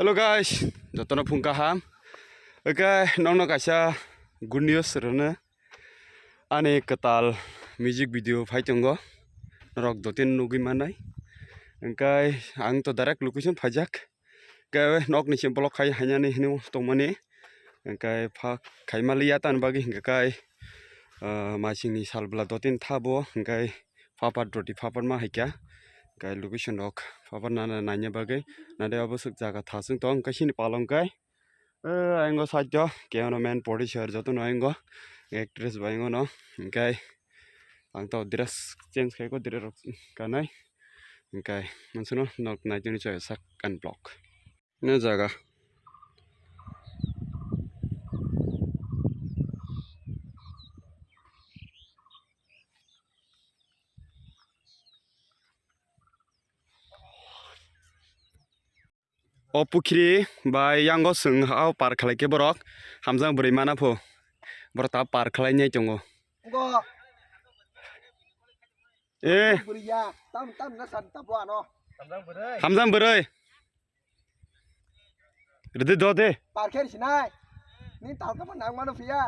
Hello guys, jotona phungka ham. Okay, nong kaisa good news rene. Ane ketal music video phaitongo. Rok dotin nugi manai. Engkai ang to direct location phajak. Kai nok ni simpolok khai hanya ni hinu tongmani. Engkai phak khai malia tan bagi engkai masing ni salbla dotin thabo engkai papat roti papat ma haikya. Kai location ok papat nana nanya bagai. Nade abusuk jaga thasung tong kasini palong kai. Anggo sajo cameraman producer joto no anggo actress baingo no kai ang tau dress change kai ko dire kanai kai mansuno nok naituni choy sak kan block ne jaga o pukri bai yango sung hau par khalai ke borok hamjang buri mana pho borok ta par khalai nyai tongo hamjang buri rede do de par kher sinai ni tal ka nang mano fia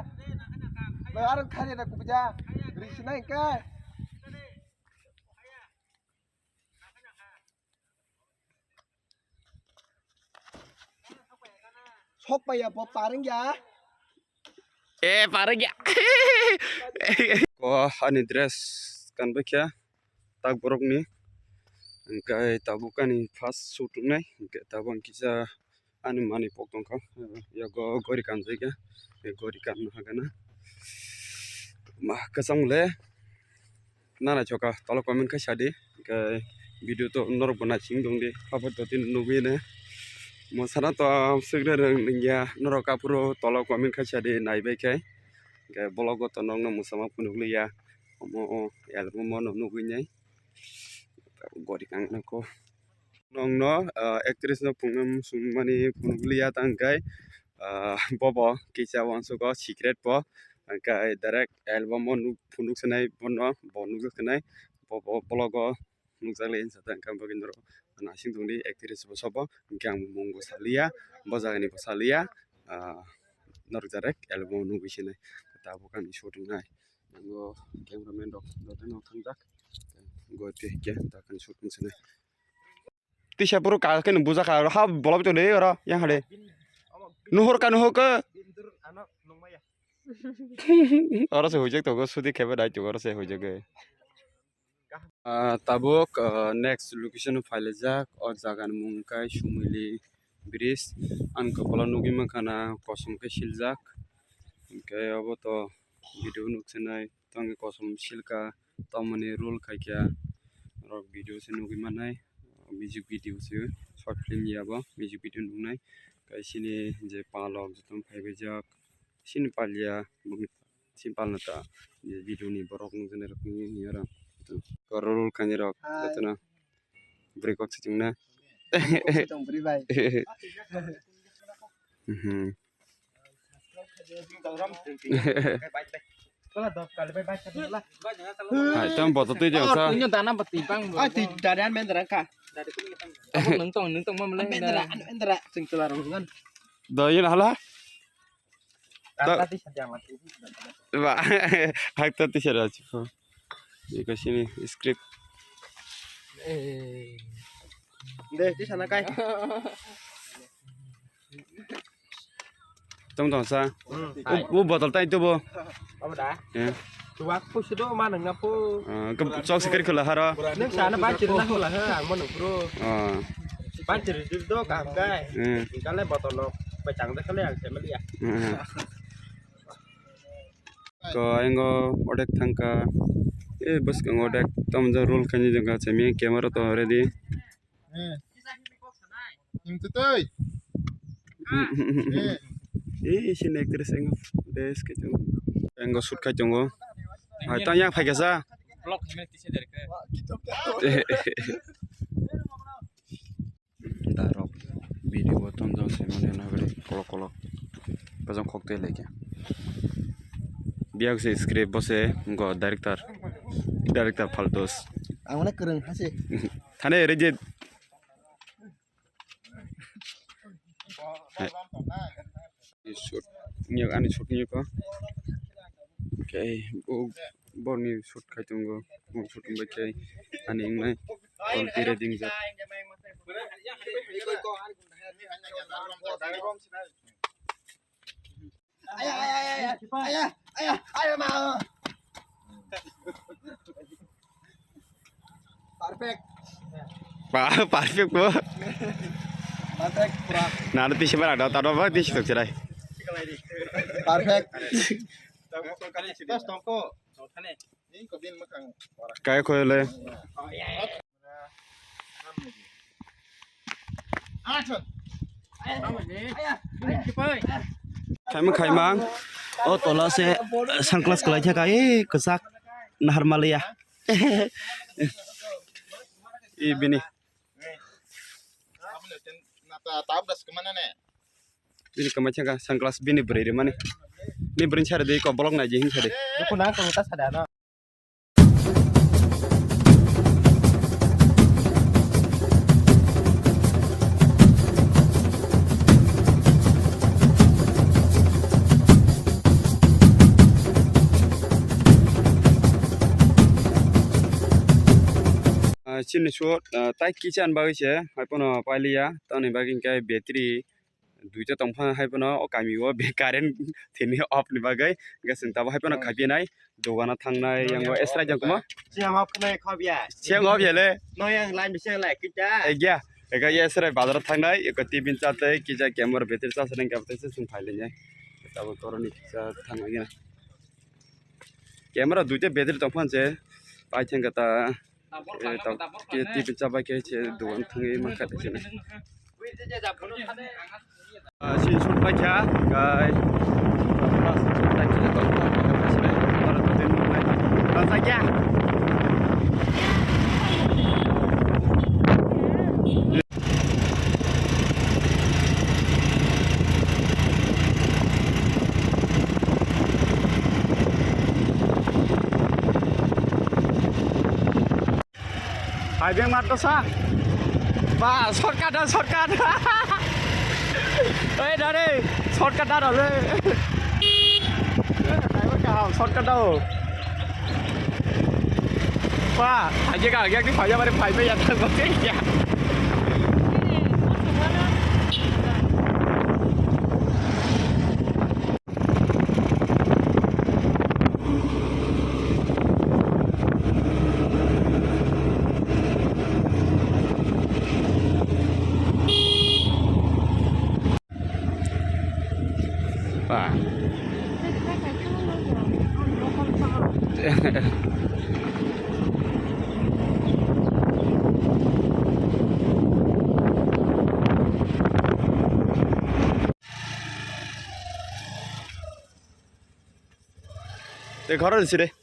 lo ar khare na kubja ri sinai ka sok pa ya po pareng ya parang ya ko ani dress kan bekya tak borok ni engkai tabukan ni fast shoot nai engkai tabang kisa ani mani pokton ka ya go gori kan jega gori kan hagana mah kasang le nana choka tolo comment ka sadi engkai video to nor bana ching dong de papat to tin nubi ne mosana to segre reng ya nor ka puro tolo comment ka sadi nai bai kai engkai blog to nong na musama punugli ya mo album mo no nubi nyai gori kan ko nong no actress no pungam sumani punuglia tangkai bobo kisa wanso ko secret po angkai direct album on punuk sanai bono bonuk sanai bobo blogo nukjale insatan kam bagindro nasing tungdi actress bo sobo kyang mungo salia bojagani bo salia nor direct album nubi sinai ta bukan shooting nai ngo cameraman dok doten thongjak gote ke ta kan shooting sinai tisha puro ka ken buja ka ha bolab to le ora yang hade nuhur ka ora se hojek to go sudi khebe dai to ora se hojek tabuk next location file jak or jagan mungkai sumili bridge an kopala nugi makana kosum ke siljak ke abo to video nuksenai tangi kosum silka tamani rule kaikya rok video se nugi manai music video se short film yaba music video nungnai kaisini je palok jutom phaibe jak sin palia sin palnata je video ni borok nungjene rok ni yara korol kani rok betana break ok sitingna tong bri bai tang boto tu jang sa punya tanah petipang ti dadan men ka nung tong mama leh endra sing tular ngan doyin hala tadi sedang mati ba hak tati sera chipo iko sini script de ti sana kai tong tong sa bu botol tai tu bo apa dah ya tua aku sudah mana ngapu ke sok sikir kula hara neng sana banjir lah lah mana bro banjir itu kan kai kalau botol lo pecang deh kalian saya melihat ko aingo odek thangka bas ka odek tamja roll khani janga chemi camera to ready imtutoy sin actress engo des ke jong engo shoot ka jongo hai ta yang phai sa vlog ini tisnya dari ke darok video bottom jang se mane na gre kolok kolok kajang khokte leke biak se script bose go director faltos angone kereng hase thane reje shoot nhiều ăn shoot nhiều có cái bộ ni shoot khai tung go shoot tung cái anh em này còn tira ding ra Ayah mau. Perfect. perfect bro Perfect. Pura. nah nanti siapa ada tahu apa di situ cerai Perfect. kayak kau le khai mang oh tola se sunglass kelai cha kai kesak nahar malaya bini bini kemana kan sunglass bini beri mana ini beri cara deh kau bolong aja ini cara aku nang kau tas ada na sini short tai kitchen bagi saya hai pun pali ya tahun ini bagi kai battery duita tongfa hai pun kami wa be current thini off ni bagai gasing taba hai pun khabi nai dogana thangnai yang wa extra jang kuma siang off kena kau biar siang off ya le no yang lain bisa lek kita egya ega ya extra bazar thangnai ekati bin chate kija camera battery sa sering kapte se sing phai le taba koroni sa thangai na camera duita battery tongfa je pai thang kata ke tipe coba ke doan thangai makat sini si shoot baca guys saja hai beng mat sa ba shortcut ê đó đi shortcut đó rồi đấy cái mất cả shortcut đâu ba anh chỉ cần cái phải ra bên phải bây giờ thằng một cái gì Pak. 내 걸어주시래.